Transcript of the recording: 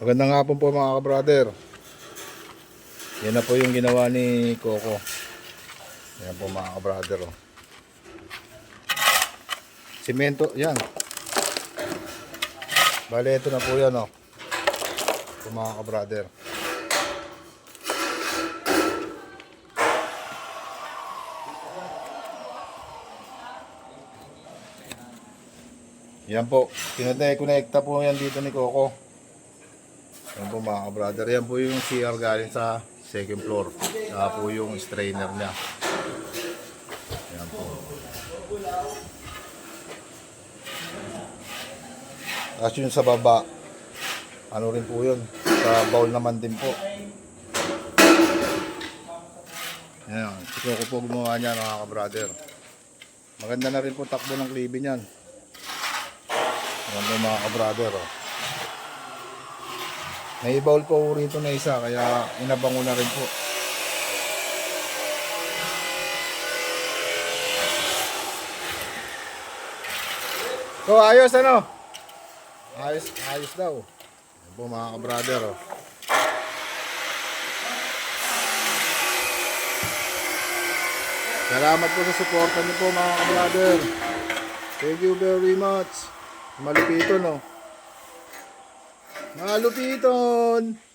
Magandang hapon po mga ka-brother. Yan na po yung ginawa ni Coco. Yan po mga ka-brother. Oh. Simento, yan. Bale, ito na po yan. Oh. Po mga ka-brother. Yan po. Kinonekta po yan dito ni Coco. Yan po mga ka-brother. Yan po yung CR galing sa second floor. Saka po yung strainer niya. Yan po. Tapos yun sa baba. Ano rin po yun. Sa bowl naman din po. Yan. Si Coco po gumawa niya mga ka-brother. Maganda na rin po takbo ng klibi niyan. Yan po mga ka-brother. Oh. May bowl po rito na isa kaya inabango na rin po. So ayos ano? Ayos daw. Yan po mga ka-brother. Oh. Salamat po sa suporta niyo po mga ka-brother. Thank you very much. Malupiton oh. Malupiton!